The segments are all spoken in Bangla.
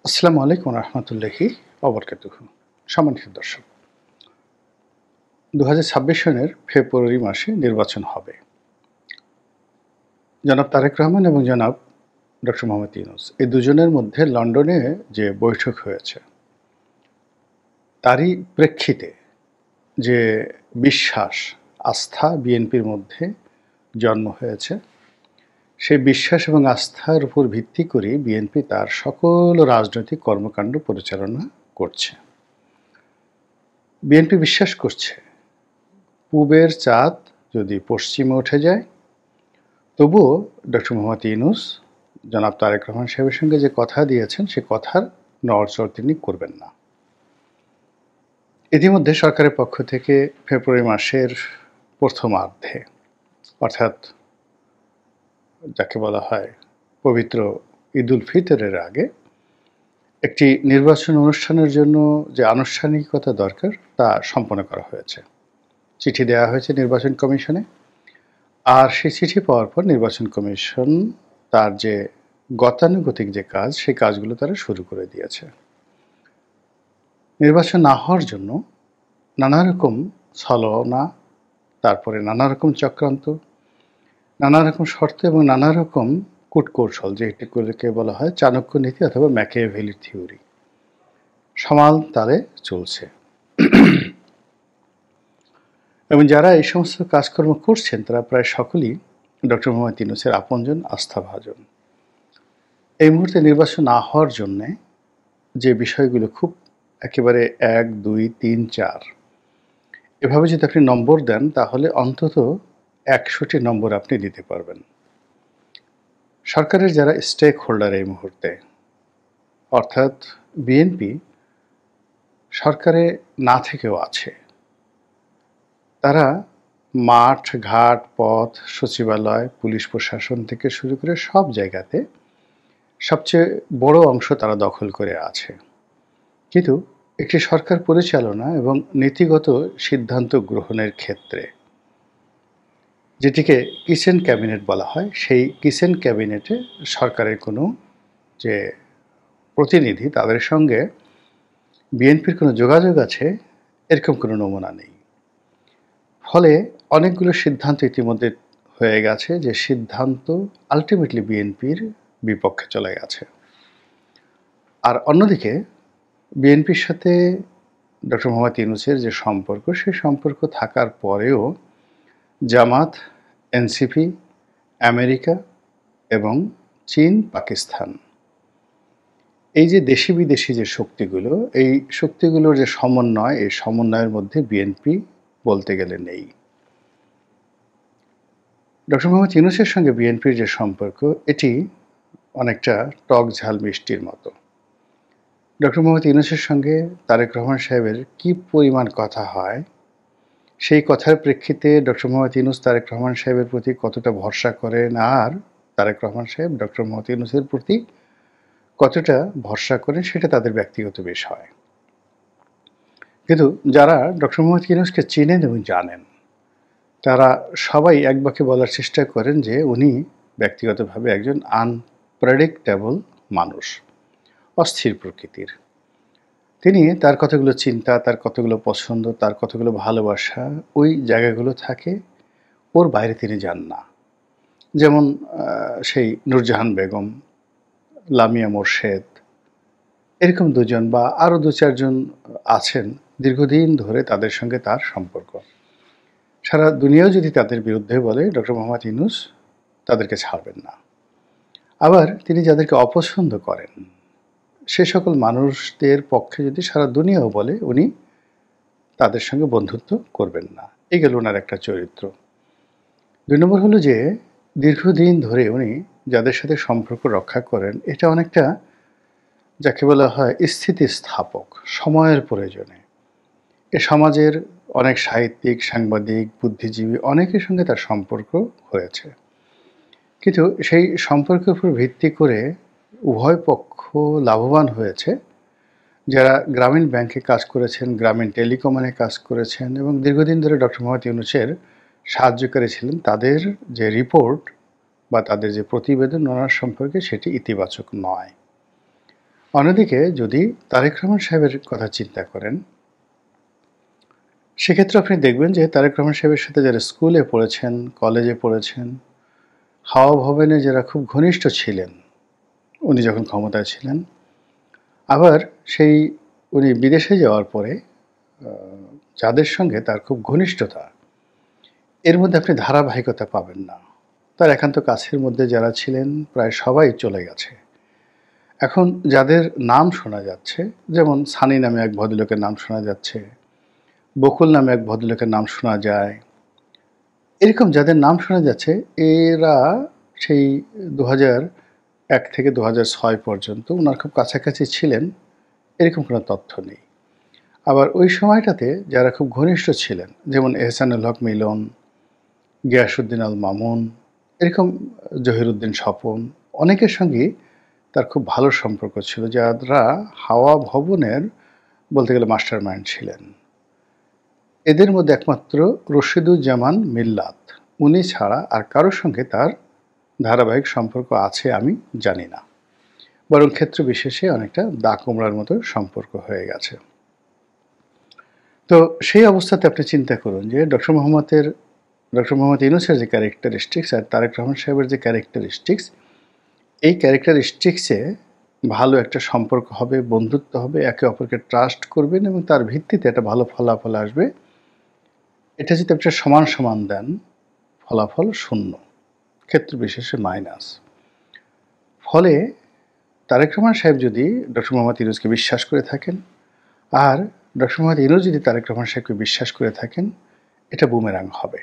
আসসালামু আলাইকুম রহমতুল্লাহি ওবরকাতুহু। সম্মানিত দর্শক, 2026 সনের ফেব্রুয়ারি মাসে নির্বাচন হবে। জনাব তারেক রহমান এবং জনাব ডক্টর মোহাম্মদ ইউনূস এই দুজনের মধ্যে লন্ডনে যে বৈঠক হয়েছে, তারই প্রেক্ষিতে যে বিশ্বাস, আস্থা বিএনপির মধ্যে জন্ম হয়েছে, সেই বিশ্বাস এবং আস্থার উপর ভিত্তি করে বিএনপি তার সকল রাজনৈতিক কর্মকাণ্ড পরিচালনা করছে। বিএনপি বিশ্বাস করছে, পূবের চাঁদ যদি পশ্চিমে উঠে যায়, তবুও ডক্টর মোহাম্মদ ইউনূস জনাব তারেক রহমান সাহেবের সঙ্গে যে কথা দিয়েছেন, সে কথার নড়চড় তিনি করবেন না। ইতিমধ্যে সরকারের পক্ষ থেকে ফেব্রুয়ারি মাসের প্রথমার্ধে, অর্থাৎ যাকে বলা হয় পবিত্র ঈদ উল ফিতরের আগে, একটি নির্বাচন অনুষ্ঠানের জন্য যে আনুষ্ঠানিকতা দরকার তা সম্পন্ন করা হয়েছে। চিঠি দেওয়া হয়েছে নির্বাচন কমিশনে, আর সেই চিঠি পাওয়ার পর নির্বাচন কমিশন তার যে গতানুগতিক যে কাজ, সেই কাজগুলো তারা শুরু করে দিয়েছে। নির্বাচন না হওয়ার জন্য নানা রকম ছলনা, তারপরে নানা রকম চক্রান্ত, নানা রকম শর্ত এবং নানা রকম কূটকৌশল, যেগুলোকে বলা হয় চাণক্য নীতি অথবা ম্যাকিয়াভেলি থিওরি, সমান তালে চলছে। এবং যারা এই সমস্ত কাজকর্ম করছেন, তারা প্রায় সকলেই ডক্টর মোহাম্মদ ইউনূসের আপনজন, আস্থাভাজন। এই মুহূর্তে নির্বাচন না হওয়ার জন্যে যে বিষয়গুলো খুব একেবারে 1, 2, 3, 4 এভাবে যদি আপনি নম্বর দেন, তাহলে অন্তত 100টি নম্বর আপনি দিতে পারবেন। সরকারের যারা স্টেক হোল্ডার এই মুহূর্তে, অর্থাৎ বিএনপি সরকারে না থেকেও আছে, তারা মাঠ, ঘাট, পথ, সচিবালয়, পুলিশ প্রশাসন থেকে শুরু করে সব জায়গাতে সবচেয়ে বড় অংশ তারা দখল করে আছে। কিন্তু একটি সরকার পরিচালনা এবং নীতিগত সিদ্ধান্ত গ্রহণের ক্ষেত্রে, যেটিকে কিচেন ক্যাবিনেট বলা হয়, সেই কিচেন ক্যাবিনেটে সরকারের কোনো যে প্রতিনিধি, তাদের সঙ্গে বিএনপির কোনো যোগাযোগ আছে, এরকম কোনো নমুনা নেই। ফলে অনেকগুলো সিদ্ধান্ত ইতিমধ্যে হয়ে গেছে, যে সিদ্ধান্ত আলটিমেটলি বিএনপির বিপক্ষে চলে গেছে। আর অন্যদিকে বিএনপির সাথে ডক্টর মোহাম্মদ ইউনূসের যে সম্পর্ক, সেই সম্পর্ক থাকার পরেও জামাত, এনসিপি, আমেরিকা এবং চীন, পাকিস্তান, এই যে দেশি বিদেশি যে শক্তিগুলো, এই শক্তিগুলোর যে সমন্বয়, এই সমন্বয়ের মধ্যে বিএনপি বলতে গেলে নেই। ডক্টর মোহাম্মদ ইউনূসের সঙ্গে বিএনপির যে সম্পর্ক, এটি অনেকটা টক ঝাল মিষ্টির মতো। ডক্টর মোহাম্মদ ইউনূসের সঙ্গে তারেক রহমান সাহেবের কি পরিমাণ কথা হয়, সেই কথার প্রেক্ষিতে ডক্টর মোহাম্মদ ইউনূস তারেক রহমান সাহেবের প্রতি কতটা ভরসা করেন, আর তারেক রহমান সাহেব ডক্টর মোহাম্মদ ইউনূসের প্রতি কতটা ভরসা করেন, সেটা তাদের ব্যক্তিগত বিষয়। কিন্তু যারা ডক্টর মোহাম্মদ ইউনূসকে চিনেন এবং জানেন, তারা সবাই এক বাক্যে বলার চেষ্টা করেন যে উনি ব্যক্তিগতভাবে একজন আনপ্রেডিক্টেবল মানুষ, অস্থির প্রকৃতির। তিনি তার কতগুলো চিন্তা, তার কতগুলো পছন্দ, তার কতগুলো ভালোবাসা ওই জায়গাগুলো থাকে, ওর বাইরে তিনি যান না। যেমন সেই নূরজাহান বেগম, লামিয়া মোর্শেদ, এরকম দুজন বা আরও 2-4 জন আছেন, দীর্ঘদিন ধরে তাদের সঙ্গে তার সম্পর্ক। সারা দুনিয়াও যদি তাদের বিরুদ্ধে বলে, ডক্টর মোহাম্মদ ইউনূস তাদেরকে ছাড়বেন না। আবার তিনি যাদেরকে অপছন্দ করেন, সে সকল মানুষদের পক্ষে যদি সারা দুনিয়াও বলে, উনি তাদের সঙ্গে বন্ধুত্ব করবেন না। এই গেল ওনার একটা চরিত্র। 2 নম্বর হলো যে দীর্ঘদিন ধরে উনি যাদের সাথে সম্পর্ক রক্ষা করেন, এটা অনেকটা যাকে বলা হয় স্থিতিস্থাপক, সময়ের প্রয়োজনে। এ সমাজের অনেক সাহিত্যিক, সাংবাদিক, বুদ্ধিজীবী অনেকের সঙ্গে তার সম্পর্ক হয়েছে। কিন্তু সেই সম্পর্কের উপর ভিত্তি করে উভয় পক্ষ লাভবান হয়েছে। যারা গ্রামীণ ব্যাংকে কাজ করেছেন, গ্রামীণ টেলিকমে কাজ করেছেন এবং দীর্ঘদিন ধরে ডক্টর মোহাম্মদ ইউনূসের সাহায্যকারী ছিলেন, তাদের যে রিপোর্ট বা তাদের যে প্রতিবেদন ওনার সম্পর্কে, সেটি ইতিবাচক নয়। অন্যদিকে যদি তারেক রহমান সাহেবের কথা চিন্তা করেন, সেক্ষেত্রে আপনি দেখবেন যে তারেক রহমান সাহেবের সাথে যারা স্কুলে পড়েছেন, কলেজে পড়েছেন, হাওয়া ভবনে যারা খুব ঘনিষ্ঠ ছিলেন উনি যখন ক্ষমতায় ছিলেন, আবার সেই উনি বিদেশে যাওয়ার পরে যাদের সঙ্গে তার খুব ঘনিষ্ঠতা, এর মধ্যে আপনি ধারাবাহিকতা পাবেন না। তার একান্ত কাছের মধ্যে যারা ছিলেন প্রায় সবাই চলে গেছে। এখন যাদের নাম শোনা যাচ্ছে, যেমন সানি নামে এক ভদ্রলোকের নাম শোনা যাচ্ছে, বকুল নামে এক ভদ্রলোকের নাম শোনা যায়, এরকম যাদের নাম শোনা যাচ্ছে এরা সেই 2001 থেকে 2006 পর্যন্ত ওনার খুব কাছাকাছি ছিলেন, এরকম কোনো তথ্য নেই। আবার ওই সময়টাতে যারা খুব ঘনিষ্ঠ ছিলেন, যেমন এহসানুল হক মিলন, গিয়াসউদ্দিন আল মামুন, এরকম জহিরুদ্দিন স্বপন, অনেকের সঙ্গেই তার খুব ভালো সম্পর্ক ছিল, যারা হাওয়া ভবনের বলতে গেলে মাস্টার মাইন্ড ছিলেন। এদের মধ্যে একমাত্র রশিদুজ্জামান মিল্লাত, উনি ছাড়া আর কারোর সঙ্গে তার ধারাবাহিক সম্পর্ক আছে আমি জানি না, বরং ক্ষেত্র বিশেষে অনেকটা দা কুমড়ার মতো সম্পর্ক হয়ে গেছে। তো সেই অবস্থাতে আপনি চিন্তা করুন যে ডক্টর মোহাম্মদ ইউনূসের যে ক্যারেক্টারিস্টিক্স আর তারেক রহমান সাহেবের যে ক্যারেক্টারিস্টিক্স, এই ক্যারেক্টারিস্টিক্সে ভালো একটা সম্পর্ক হবে, বন্ধুত্ব হবে, একে অপরকে ট্রাস্ট করবেন এবং তার ভিত্তিতে একটা ভালো ফলাফল আসবে। এটা যদি আপনি সমান সমান দেন, ফলাফল শূন্য, ক্ষেত্র বিশেষে মাইনাস। ফলে তারেক রহমান সাহেব যদি ডক্টর মোহাম্মদ ইউনূসকে বিশ্বাস করে থাকেন, আর ডক্টর মোহাম্মদ ইউনূস যদি তারেক রহমান সাহেবকে বিশ্বাস করে থাকেন, এটা বুমেরাং হবে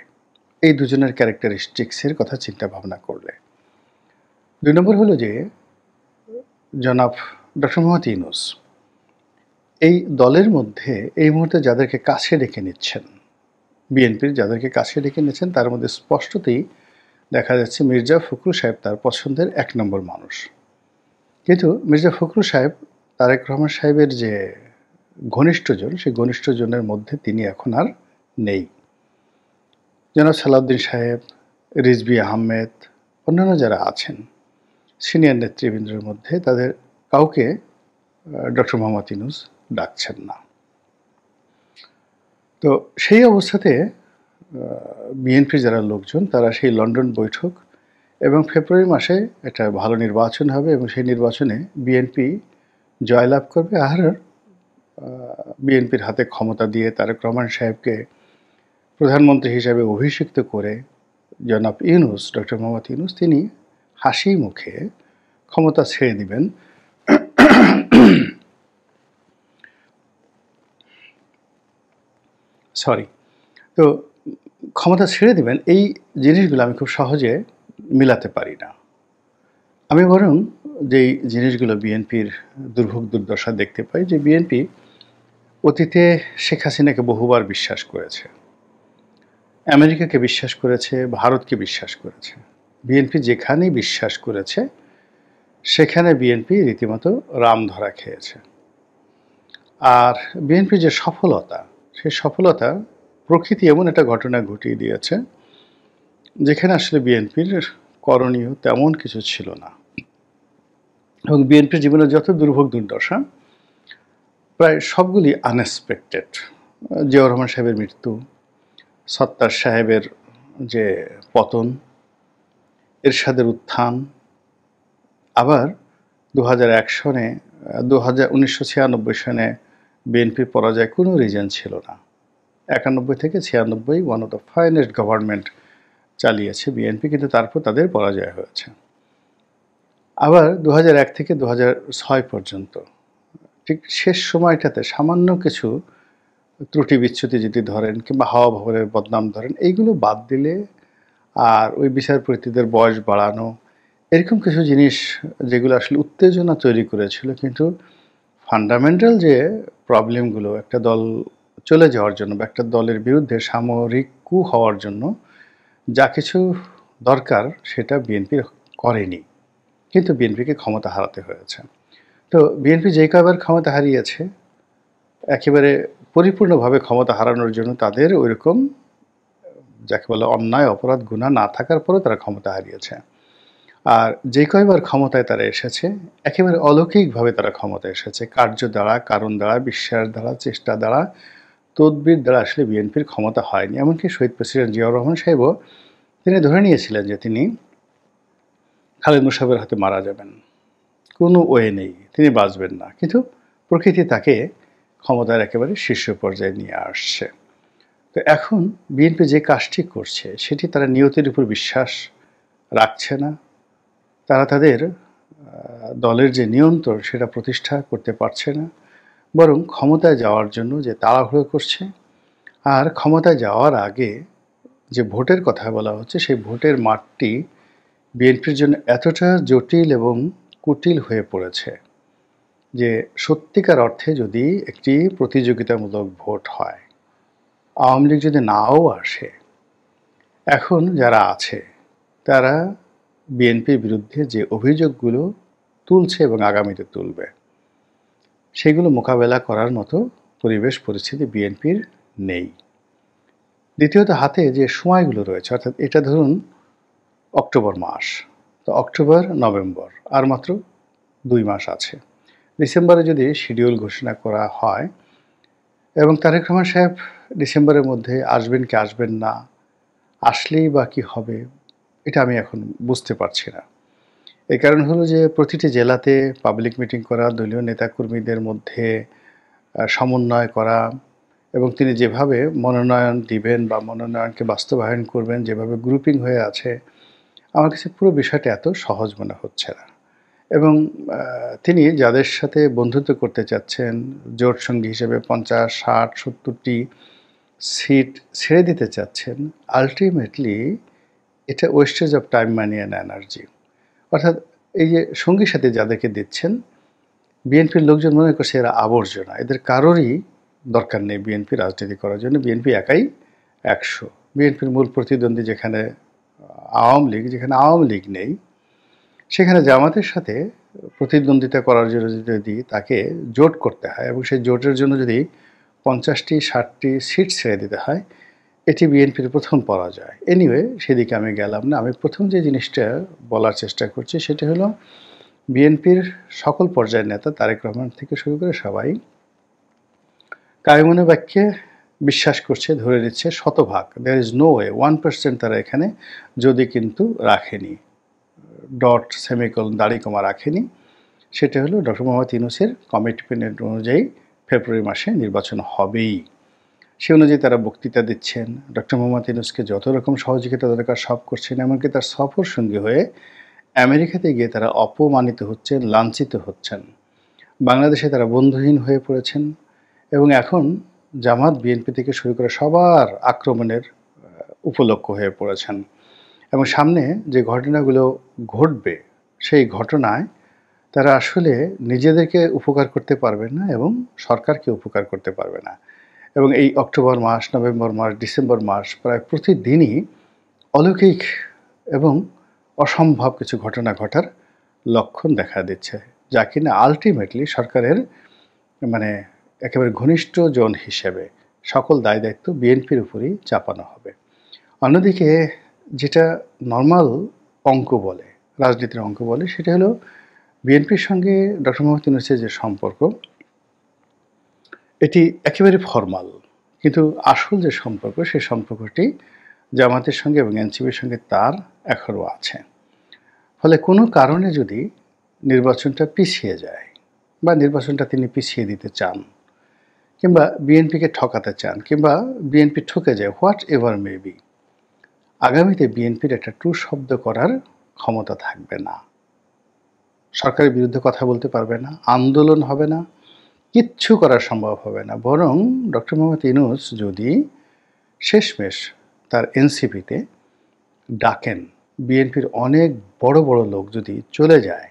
এই দুজনের ক্যারেক্টারিস্টিক্সের কথা চিন্তা ভাবনা করলে। 2 নম্বর হলো যে জনাব ডক্টর মোহাম্মদ ইউনূস এই দলের মধ্যে এই মুহূর্তে যাদেরকে কাছে ডেকে নিচ্ছেন, বিএনপির যাদেরকে কাছে ডেকে নিচ্ছেন, তার মধ্যে স্পষ্টতই দেখা যাচ্ছে মির্জা ফখরুল সাহেব তার পছন্দের 1 নম্বর মানুষ। কিন্তু মির্জা ফখরুল সাহেব তারেক রহমান সাহেবের যে ঘনিষ্ঠজন, সেই ঘনিষ্ঠজনের মধ্যে তিনি এখন আর নেই। জনাব সালাউদ্দিন সাহেব, রিজভী আহমেদ, অন্যান্য যারা আছেন সিনিয়র নেতৃবৃন্দের মধ্যে, তাদের কাউকে ডক্টর মোহাম্মদ ইউনূস ডাকছেন না। তো সেই অবস্থাতে বিএনপির যারা লোকজন তারা সেই লন্ডন বৈঠক এবং ফেব্রুয়ারি মাসে একটা ভালো নির্বাচন হবে এবং সেই নির্বাচনে বিএনপি জয়লাভ করবে, আর বিএনপির হাতে ক্ষমতা দিয়ে তারেক রহমান সাহেবকে প্রধানমন্ত্রী হিসাবে অভিষিক্ত করে জনাব ইউনূস, ডক্টর মোহাম্মদ ইউনূস, তিনি হাসি মুখে ক্ষমতা ছেড়ে দিবেন। তো ক্ষমতা ছেড়ে দিবেন, এই জিনিসগুলো আমি খুব সহজে মিলাতে পারি না। আমি বরং যেই জিনিসগুলো বিএনপির দুর্ভোগ দুর্দশা দেখতে পাই, যে বিএনপি অতীতে শেখ হাসিনাকে বহুবার বিশ্বাস করেছে, আমেরিকাকে বিশ্বাস করেছে, ভারতকে বিশ্বাস করেছে। বিএনপি যেখানেই বিশ্বাস করেছে সেখানে বিএনপি রীতিমতো রাম ধরা খেয়েছে। আর বিএনপির যে সফলতা, সেই সফলতা প্রকৃতি এমন একটা ঘটনা ঘটিয়ে দিয়েছে যেখানে আসলে বিএনপির করণীয় তেমন কিছু ছিল না। এবং বিএনপির জীবনে যত দুর্ভোগ দুর্দশা প্রায় সবগুলি আনএক্সপেক্টেড। জিয়াউর রহমান সাহেবের মৃত্যু, সত্তার সাহেবের যে পতন, এরশাদের উত্থান, আবার 2001 সনে 1996 সনে বিএনপির পরাজয় কোনো রিজন ছিল না। 91 থেকে 96 one of the finest government চালিয়েছে বিএনপি, কিন্তু তারপর তাদের পরাজয় হয়েছে। আবার 2001 থেকে 2006 পর্যন্ত ঠিক শেষ সময়টাতে সামান্য কিছু ত্রুটি বিচ্যুতি যদি ধরেন কিংবা হাওয়া ভবনের বদনাম ধরেন, এইগুলো বাদ দিলে আর ওই বিচারপতিদের বয়স বাড়ানো, এরকম কিছু জিনিস যেগুলো আসলে উত্তেজনা তৈরি করেছিল, কিন্তু ফান্ডামেন্টাল যে প্রবলেমগুলো একটা দল চলে যাওয়ার জন্য বা একটা দলের বিরুদ্ধে সামরিক কু হওয়ার জন্য যা কিছু দরকার সেটা বিএনপি করেনি, কিন্তু বিএনপিকে ক্ষমতা হারাতে হয়েছে। তো বিএনপি যে কয়বার ক্ষমতা হারিয়েছে, একেবারে পরিপূর্ণভাবে ক্ষমতা হারানোর জন্য তাদের ওইরকম যাকে বলে অন্যায় অপরাধ গুনাহ না থাকার পরেও তারা ক্ষমতা হারিয়েছে। আর যে কয়বার ক্ষমতায় তারা এসেছে, একেবারে অলৌকিকভাবে তারা ক্ষমতায় এসেছে। কার্য দ্বারা, কারণ দ্বারা, বিশ্বাস দ্বারা, চেষ্টা দ্বারা, তদবির দ্বারা আসলে বিএনপির ক্ষমতা হয়নি। এমনকি শহীদ প্রেসিডেন্ট জিয়াউর রহমান সাহেবও তিনি ধরে নিয়েছিলেন যে তিনি খালেদ মোশাররফের হাতে মারা যাবেন। কোনো ওয়ে নেই, তিনি বাঁচবেন না। কিন্তু প্রকৃতি তাকে ক্ষমতার একেবারে শীর্ষ পর্যায়ে নিয়ে আসছে। তো এখন বিএনপি যে কাজটি করছে সেটি তারা নিয়তির উপর বিশ্বাস রাখছে না। তারা তাদের দলের যে নিয়ন্ত্রণ সেটা প্রতিষ্ঠা করতে পারছে না, বরং ক্ষমতায় যাওয়ার জন্য যে তাড়াহুড়ো করছে। আর ক্ষমতায় যাওয়ার আগে যে ভোটের কথা বলা হচ্ছে সেই ভোটের মাঠটি বিএনপির জন্য এতটা জটিল এবং কুটিল হয়ে পড়েছে যে সত্যিকার অর্থে যদি একটি প্রতিযোগিতামূলক ভোট হয়, আওয়ামী লীগ যদি নাও আসে, এখন যারা আছে তারা বিএনপির বিরুদ্ধে যে অভিযোগগুলো তুলছে এবং আগামীতে তুলবে সেগুলো মোকাবেলা করার মতো পরিবেশ পরিস্থিতি বিএনপির নেই। দ্বিতীয়ত হাতে যে সময়গুলো রয়েছে, অর্থাৎ এটা ধরুন অক্টোবর মাস, তো অক্টোবর নভেম্বর আর মাত্র 2 মাস আছে। ডিসেম্বরে যদি শিডিউল ঘোষণা করা হয় এবং তারেক রহমান সাহেব ডিসেম্বরের মধ্যে আসবেন কি আসবেন না, আসলেই বা কী হবে, এটা আমি এখন বুঝতে পারছি না। এই কারণ হলো যে প্রতিটি জেলাতে পাবলিক মিটিং করা, দলীয় নেতাকর্মীদের মধ্যে সমন্বয় করা এবং তিনি যেভাবে মনোনয়ন দিবেন বা মনোনয়নকে বাস্তবায়ন করবেন, যেভাবে গ্রুপিং হয়ে আছে, আমার কাছে পুরো বিষয়টা এত সহজ মনে হচ্ছে না। এবং তিনি যাদের সাথে বন্ধুত্ব করতে চাচ্ছেন, জোট সঙ্গী হিসেবে 50, 60, 70টি সিট ছেড়ে দিতে চাচ্ছেন, আলটিমেটলি এটা wastage of time, money and energy. অর্থাৎ এই যে সঙ্গী সাথী যাদেরকে দিচ্ছেন, বিএনপির লোকজন মনে করছে এরা আবর্জনা, এদের কারোরই দরকার নেই বিএনপি রাজনীতি করার জন্য, বিএনপি একাই 100। বিএনপির মূল প্রতিদ্বন্দ্বী যেখানে আওয়ামী লীগ, যেখানে আওয়ামী লীগ নেই, সেখানে জামাতের সাথে প্রতিদ্বন্দ্বিতা করার জন্য যদি তাকে জোট করতে হয় এবং সেই জোটের জন্য যদি 50টি 60টি সিট ছেড়ে দিতে হয়, এটি বিএনপির প্রথম পরাজয়। এনিওয়ে, সেদিকে আমি গেলাম না। আমি প্রথম যে জিনিসটা বলার চেষ্টা করছি সেটা হলো বিএনপির সকল পর্যায়ের নেতা তারেক রহমান থেকে শুরু করে সবাই কায়মনে বাক্যে বিশ্বাস করছে, ধরে নিচ্ছে শতভাগ, দেয়ার ইজ নো ওয়ে 1% তারা এখানে যদি কিন্তু রাখেনি, ডট সেমিকোলন দাড়িকমা রাখেনি, সেটা হলো ডক্টর মোহাম্মদ ইউনূসের কমিটমেন্ট অনুযায়ী ফেব্রুয়ারি মাসে নির্বাচন হবেই। সে অনুযায়ী তারা বক্তৃতা দিচ্ছেন, ডক্টর মোহাম্মদ ইউনূসকে যত রকম সহযোগিতা দরকার সব করছেন, এমনকি তার সফর সঙ্গী হয়ে আমেরিকাতে গিয়ে তারা অপমানিত হচ্ছেন, লাঞ্ছিত হচ্ছেন। বাংলাদেশে তারা বন্ধুহীন হয়ে পড়েছেন এবং এখন জামাত বিএনপি থেকে শুরু করে সবার আক্রমণের উপলক্ষ হয়ে পড়েছেন। এবং সামনে যে ঘটনাগুলো ঘটবে সেই ঘটনায় তারা আসলে নিজেদেরকে উপকার করতে পারবে না এবং সরকারকে উপকার করতে পারবে না। এবং এই অক্টোবর মাস, নভেম্বর মাস, ডিসেম্বর মাস প্রায় প্রতিদিনই অলৌকিক এবং অসম্ভব কিছু ঘটনা ঘটার লক্ষণ দেখা দিচ্ছে, যা কিনা আলটিমেটলি সরকারের মানে একেবারে ঘনিষ্ঠ জন হিসেবে সকল দায় দায়িত্ব বিএনপির উপরই চাপানো হবে। অন্যদিকে যেটা নর্মাল অঙ্ক বলে, রাজনীতির অঙ্ক বলে, সেটা হলো বিএনপির সঙ্গে ডক্টর মোহাম্মদ ইউনূসের যে সম্পর্ক, এটি একেবারে ফরমাল, কিন্তু আসল যে সম্পর্ক সেই সম্পর্কটি জামাতের সঙ্গে এবং এনসিপির সঙ্গে তার এখনও আছে। ফলে কোনো কারণে যদি নির্বাচনটা পিছিয়ে যায় বা নির্বাচনটা তিনি পিছিয়ে দিতে চান কিংবা বিএনপিকে ঠকাতে চান কিংবা বিএনপি ঠকে যায়, হোয়াট এভার মে বি, আগামীতে বিএনপির একটা ট্রু শব্দ করার ক্ষমতা থাকবে না। সরকারের বিরুদ্ধে কথা বলতে পারবে না, আন্দোলন হবে না, কিচ্ছু করা সম্ভব হবে না। বরং ডক্টর মোহাম্মদ ইউনূস যদি শেষমেশ তার এনসিপিতে ডাকেন, বিএনপির অনেক বড় বড় লোক যদি চলে যায়,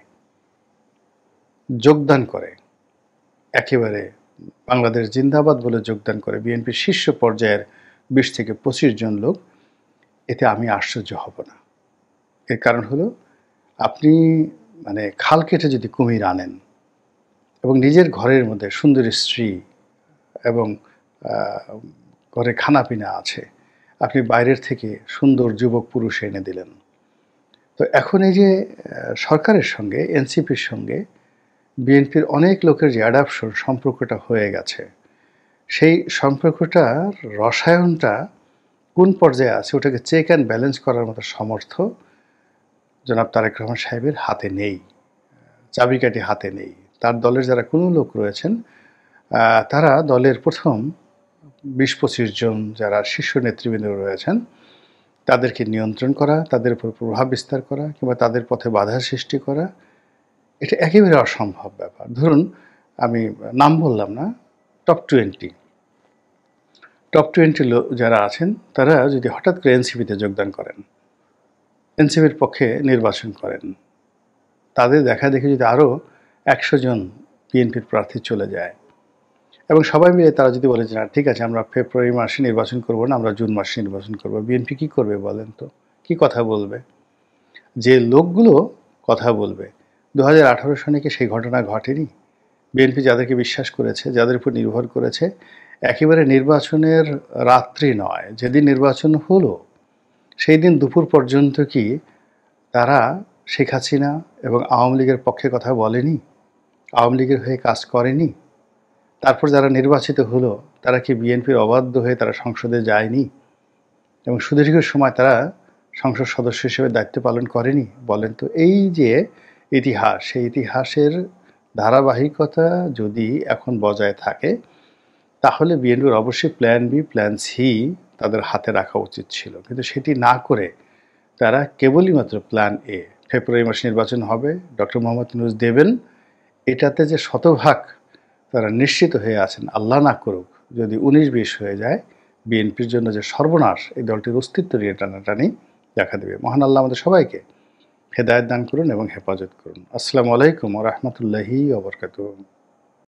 যোগদান করে, একেবারে বাংলাদেশ জিন্দাবাদ বলে যোগদান করে বিএনপির শীর্ষ পর্যায়ের 20 থেকে 25 জন লোক, এতে আমি আশ্চর্য হব না। এর কারণ হলো আপনি মানে খাল কেটে যদি কুমির আনেন এবং নিজের ঘরের মধ্যে সুন্দরী স্ত্রী এবং ঘরে খানাপিনা আছে, আপনি বাইরের থেকে সুন্দর যুবক পুরুষ এনে দিলেন, তো এখন এই যে সরকারের সঙ্গে এনসিপির সঙ্গে বিএনপির অনেক লোকের যে অ্যাডাপশন সম্পর্কটা হয়ে গেছে, সেই সম্পর্কটার রসায়নটা কোন পর্যায়ে আছে ওটাকে চেক অ্যান্ড ব্যালেন্স করার মতো সমর্থ জনাব তারেক রহমান সাহেবের হাতে নেই, চাবিকাঠি হাতে নেই। তার দলের যারা কোনো লোক রয়েছেন তারা দলের প্রথম ২০-২৫ জন যারা শীর্ষ নেতৃবৃন্দ রয়েছেন তাদেরকে নিয়ন্ত্রণ করা, তাদের উপর প্রভাব বিস্তার করা কিংবা তাদের পথে বাধা সৃষ্টি করা, এটা একেবারে অসম্ভব ব্যাপার। ধরুন আমি নাম বললাম না, টপ 20 লোক যারা আছেন তারা যদি হঠাৎ করে এনসিপিতে যোগদান করেন, এনসিপির পক্ষে নির্বাচন করেন, তাদের দেখা দেখে যদি আরও ১০০ জন বিএনপির প্রার্থী চলে যায় এবং সবাই মিলে তারা যদি বলে যে না ঠিক আছে আমরা ফেব্রুয়ারি মাসে নির্বাচন করব না, আমরা জুন মাসে নির্বাচন করব, বিএনপি কী করবে বলেন তো? কী কথা বলবে? যে লোকগুলো কথা বলবে ২০১৮ সনে কি সেই ঘটনা ঘটেনি? বিএনপি যাদেরকে বিশ্বাস করেছে, যাদের উপর নির্ভর করেছে, একেবারে নির্বাচনের রাত্রি নয়, যেদিন নির্বাচন হলো সেই দিন দুপুর পর্যন্ত কি তারা শেখ হাসিনা এবং আওয়ামী লীগের পক্ষে কথা বলেনি? আওয়ামী লীগের হয়ে কাজ করেনি? তারপর যারা নির্বাচিত হলো তারা কি বিএনপির অবাধ্য হয়ে তারা সংসদে যায়নি এবং সুদীর্ঘ সময় তারা সংসদ সদস্য হিসেবে দায়িত্ব পালন করেনি? বলেন তো। এই যে ইতিহাস, সেই ইতিহাসের ধারাবাহিকতা যদি এখন বজায় থাকে তাহলে বিএনপির অবশ্যই প্ল্যান বি, প্ল্যান সি তাদের হাতে রাখা উচিত ছিল, কিন্তু সেটি না করে তারা কেবলই মাত্র প্ল্যান এ, ফেব্রুয়ারি মাসে নির্বাচন হবে, ডক্টর মোহাম্মদ ইউনূস দেবেন, এটাতে যে শতভাগ তারা নিশ্চিত হয়ে আছেন, আল্লাহ না করুক যদি ১৯-২০ হয়ে যায়, বিএনপির জন্য যে সর্বনাশ এই দলটির অস্তিত্ব নিয়ে টানাটানি দেখা দেবে। মহান আল্লাহ আমাদের সবাইকে হেদায়েত দান করুন এবং হেফাজত করুন। আসসালামু আলাইকুম ওয়া রাহমাতুল্লাহি ওয়া বারাকাতুহু।